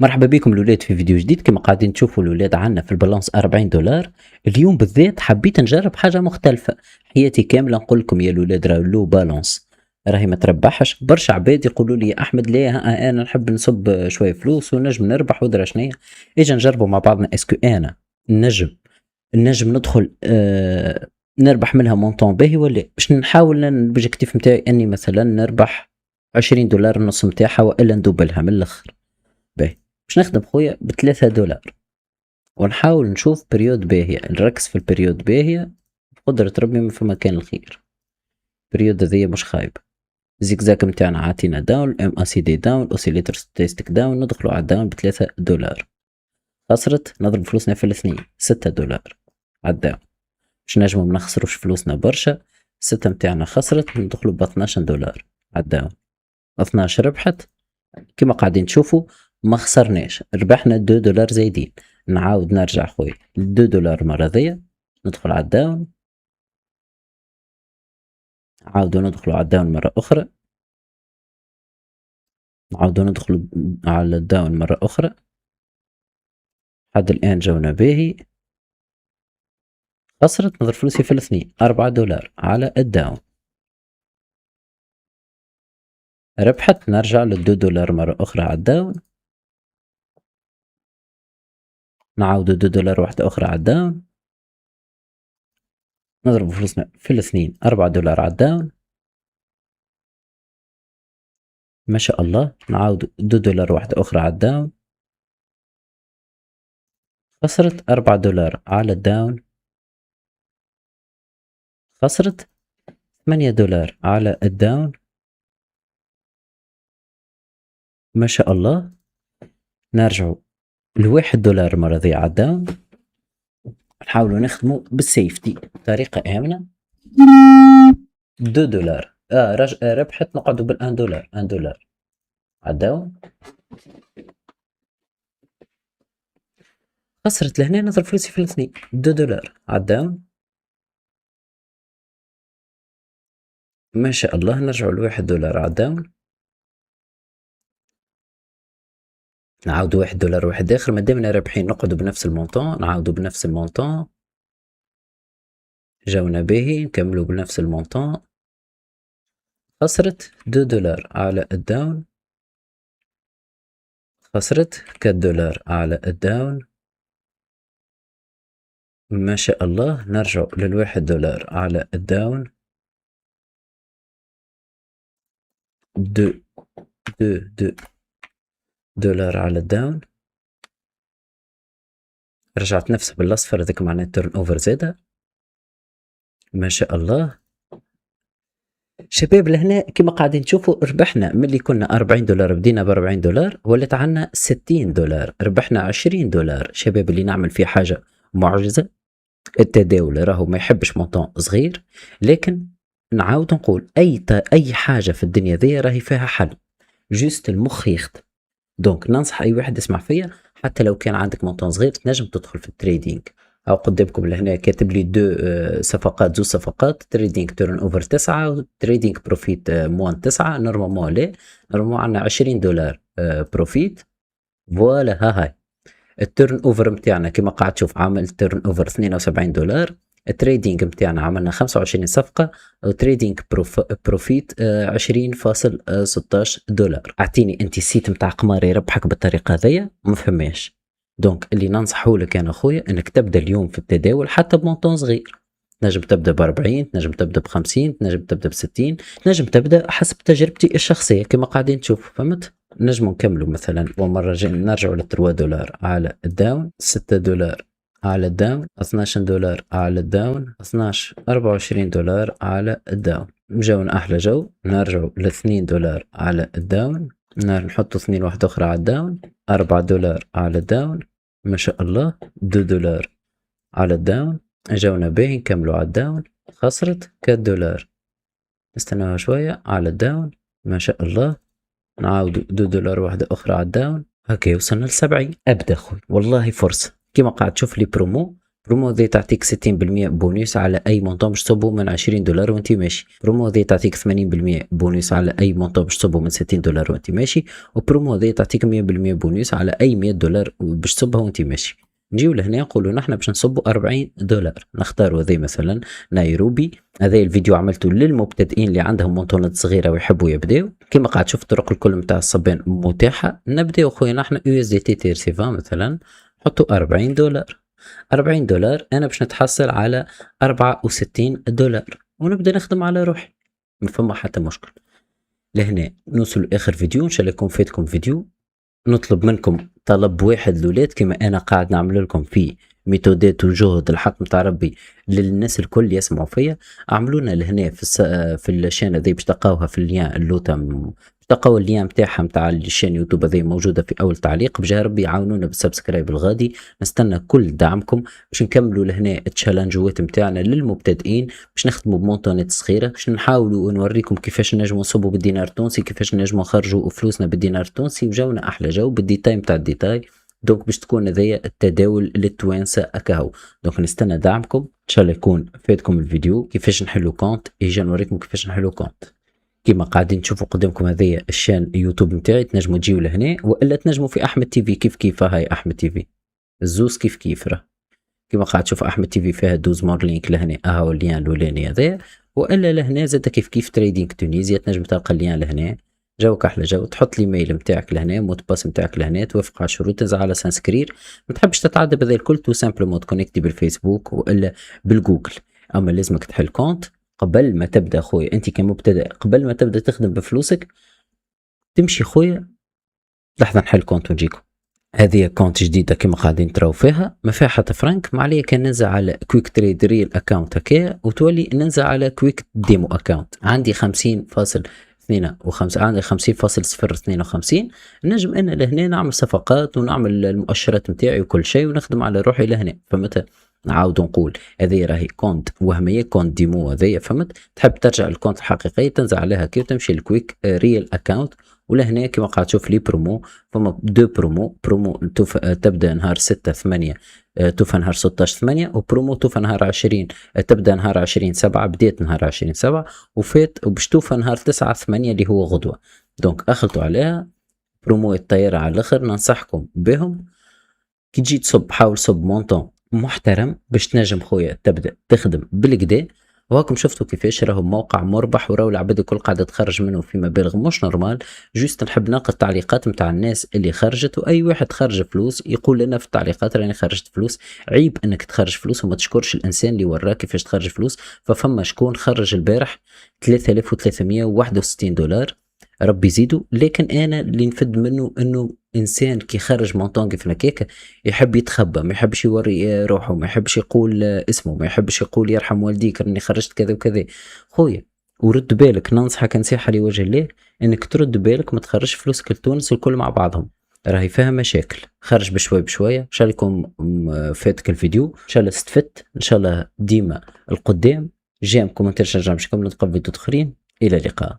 مرحبا بكم الولاد في فيديو جديد. كما قاعدين تشوفوا الولاد عنا في البالانس 40 دولار. اليوم بالذات حبيت نجرب حاجة مختلفة. حياتي كاملة نقول لكم يا الولاد راه لو بالانس راهي ما تربحش. برشا عباد يقولوا لي يا احمد ليه انا نحب نصب شوية فلوس ونجم نربح ودرا شنيا. اجا نجربوا مع بعضنا اسكو انا نجم ندخل نربح منها مونطون باهي ولا باش نحاول. البوجيكتيف نتاعي اني مثلا نربح 20 دولار النص نتاعها والا ندوبلها من الاخر. باهي باش نخدم خويا بثلاثة دولار ونحاول نشوف بريود باهية، نركز في البريود باهية بقدرة ربي ما في مكان الخير. بريود هذيا مش خايبة. زيكزاك متاعنا عاتينا داون، ام اي سي دي داون، اوسيليتر ستاتستيك داون، ندخلوا على الداون بثلاثة دولار. خسرت نضرب فلوسنا في الاثنين 6 دولار على الداون. باش نجمو ما نخسروش فلوسنا برشا. 6 متاعنا خسرت ندخلوا ب 12 دولار على الداون. 12 ربحت كما قاعدين تشوفوا. ما خسرناش، ربحنا 2 دولار زايدين. نعاود نرجع خويا 2 دولار مرة ذية، ندخل على الداون، عاودوا ندخلوا على الداون مرة أخرى، عاودوا ندخلوا على الداون مرة أخرى. حد الآن جونا باهي. خسرت نضرب فلوسي في الاثنين 4 دولار على الداون. ربحت نرجع لل2 دولار مرة أخرى على الداون، نعاود 2 دولار واحدة أخرى على الداون، نضرب فلوسنا في الاثنين 4 دولار على الداون. ما شاء الله نعاود 2 دولار واحدة أخرى على الداون. خسرت 4 دولار على الداون. خسرت 8 دولار على الداون. ما شاء الله نرجعوا لواحد دولار مرة ذي على الداون. نحاولوا نخدموا بالسيفتي بطريقة آمنة. 2 دولار ربحت نقعدوا بالان دولار 1 دولار على الداون. خسرت لهنا نضرب فلوسي في الاثنين 2 دولار على الداون. ما شاء الله نرجعوا لواحد دولار على الداون. نعاودوا 1 دولار واحد اخر. مادامنا رابحين نقعدوا بنفس المونطون، نعاودوا بنفس المونطون. جاونا باهي نكملوا بنفس المونطون. خسرت 2 دولار على الداون. خسرت 4 دولار على الداون. ما شاء الله نرجع للواحد دولار على الداون. 2 دولار على الداون. رجعت نفسها بالاصفر، هذاك معناه تيرن اوفر زاده. ما شاء الله شباب لهنا كما قاعدين تشوفوا ربحنا ملي كنا 40 دولار بدينا ب 40 دولار ولات عنا 60 دولار. ربحنا 20 دولار شباب. اللي نعمل فيه حاجه معجزه. التداول راهو ما يحبش مونطون صغير، لكن نعاود نقول اي حاجه في الدنيا ذي راهي فيها حل، جوست المخ يخدم. دونك ننصح اي واحد يسمع فيا حتى لو كان عندك مونطون صغير تنجم تدخل في التريدينغ. او قدامكم لهنا كاتب لي صفقات، زوج صفقات، تريدينغ تيرن اوفر 9 وتريدينغ بروفيت موان 9. نورمالمون لا، نورمالمون عندنا 20 دولار بروفيت. فوالا ها هاي التيرن اوفر متاعنا كما قاعد تشوف عامل تيرن اوفر 72 دولار. التريدينغ متاعنا عملنا 25 صفقة، وتريدينغ بروفيت 20.16 دولار. اعطيني انت سيت متاع قمار يربحك بالطريقة هذيا؟ ما فهماش. دونك اللي ننصحه لك انا اخويا انك تبدا اليوم في التداول حتى بمونطون صغير. نجم تبدا ب40، نجم تبدا ب50، نجم تبدا ب60، نجم تبدا حسب تجربتي الشخصية كما قاعدين تشوف. فهمت؟ نجم نكملوا مثلا ومرة نرجعوا ل3 دولار على الداون، 6 دولار على الداون، 12 دولار على الداون، 12 24 دولار على الداون. جونا احلى جو. نرجعوا ل2 دولار على الداون، نحطوا 2 واحدة اخرى على الداون، 4 دولار على الداون. ما شاء الله 2 دولار على الداون. جونا باهي نكملوا على الداون. خسرت 4 دولار. نستناها شوية على الداون. ما شاء الله نعاودوا 2 دولار واحدة أخرى على الداون. هكا وصلنا ل70. أبدأ خوي والله فرصة. كيما قاعد تشوف لي برومو برومو ذي تعطيك 60% بونus على اي مونطون باش تصبو من 20 دولار وانت ماشي. برومو ذي تعطيك 80% بونus على اي مونطون باش تصبو من 60 دولار وانت ماشي. وبرومو ذي تعطيك 100% بونus على اي 100 دولار باش تصبها وانت ماشي. نجيو لهنا نقولوا نحن باش نصبوا 40 دولار، نختاروا هذي مثلا نيروبي. هذا الفيديو عملته للمبتدئين اللي عندهم مونطونات صغيره ويحبوا يبداو. كما قاعد تشوف الطرق الكل نتاع الصبان متاحه. نبداو خويا نحن USDT تيرسيفا مثلا، نحطوا 40 دولار. 40 دولار انا باش نتحصل على 64 دولار ونبدا نخدم على روحي، ما فما حتى مشكل. لهنا نوصل لاخر فيديو، ان شاء الله يكون فاتكم فيديو. نطلب منكم طلب واحد لولاد كما انا قاعد نعمل لكم في ميثودات وجهد الحق متاع ربي للناس الكل يسمعوا فيا. عملونا لهنا في الشانه ذي باش تلقاوها في اللين اللوتا، تلقاو اللين نتاعها نتاع الشان يوتيوب هذه موجوده في اول تعليق. بجاه ربي يعاونونا بالسبسكرايب الغادي. نستنى كل دعمكم باش نكملوا لهنا التشالنجوات نتاعنا للمبتدئين، باش نخدموا بمونطونات صغيره، باش نحاولوا نوريكم كيفاش نجموا نصبوا بالدينار التونسي، كيفاش نجموا نخرجوا فلوسنا بالدينار التونسي وجونا احلى جو بالديتاي نتاع الديتاي. دونك باش تكون هذايا التداول للتوانسه اكاهو. دونك نستنى دعمكم، ان شاء الله يكون فاتكم الفيديو كيفاش نحلوا كونت. اجا نوريكم كيفاش نحلوا كونت. كيما قاعدين تشوفوا قدامكم هذايا الشان يوتيوب نتاعي، تنجموا تجيو لهنا والا تنجموا في احمد تيفي كيف هاي احمد تيفي الزوز كيف راه. كيما قاعد تشوف احمد تيفي فيها دوز مور لينك لهنا، اهو اللين الاولاني هذا. والا لهنا زاد كيف تريدينغ تونيزيا، تنجم تلقى اللين لهنا. جاوك احلى جو، تحط الايميل نتاعك لهنا، موت باس نتاعك لهنا، توافق على الشروط، تنزل على سانسكرير. ما تحبش تتعدى بهذا الكل، تو سامبلومون تكونيكتي بالفيسبوك والا بالجوجل. اما لازمك تحل كونت قبل ما تبدا خويا. انت كمبتدئ قبل ما تبدا تخدم بفلوسك تمشي خويا لحظه نحل كونت ونجيكم. هذه كونت جديده كما قاعدين تراو فيها، ما فيها حتى فرانك. ما عليا كان ننزل على كويك تريد ريل اكاونت هكايا وتولي ننزل على كويك ديمو اكاونت. عندي 50.52، عندي 50.052. نجم انا لهنا نعمل صفقات ونعمل المؤشرات نتاعي وكل شيء ونخدم على روحي لهنا. فهمت؟ نعاود نقول هذه راهي كونت وهميه، كونت ديمو هذيا. فهمت؟ تحب ترجع للكونت الحقيقيه تنزل عليها كي وتمشي للكويك ريل اكاونت. ولهنا كما قاعد تشوف لي برومو، فما دو برومو تبدا نهار 6/8 توفى نهار 16/8، وبرومو توفى نهار 20 تبدا نهار 20/7. بديت نهار 20/7 وفات وباش توفى نهار 9/8 اللي هو غدوه. دونك اخلطوا عليها برومو الطياره على الاخر. ننصحكم بهم كي تجي تصب حاول صب مونطون محترم باش تنجم خويا تبدا تخدم بالكدا. وهاكم شفتوا كيفاش راهو موقع مربح، وراهو العباد الكل قاعده تخرج منه في مبالغ مش نورمال. جوست نحب نلقى التعليقات نتاع الناس اللي خرجت، واي واحد خرج فلوس يقول لنا في التعليقات راني خرجت فلوس. عيب انك تخرج فلوس وما تشكرش الانسان اللي وراك كيفاش تخرج فلوس. ففما شكون خرج البارح 3361 دولار، ربي يزيدو. لكن انا اللي نفد منه انه انسان كي خرج مونطون كيف هكاك يحب يتخبى، ما يحبش يوري روحه، ما يحبش يقول اسمه، ما يحبش يقول يرحم والديك راني خرجت كذا وكذا. خويا ورد بالك، ننصحك نصيحه لوجه الله انك ترد بالك، ما تخرجش فلوسك لتونس الكل مع بعضهم، راهي فيها مشاكل. خرج بشوي بشويه. ان شاء الله يكون فاتك الفيديو، ان شاء الله استفدت، ان شاء الله ديما القدام. جيم كومنتير شجع باش نكملوا نتقابلوا فيديوهات اخرين. الى اللقاء.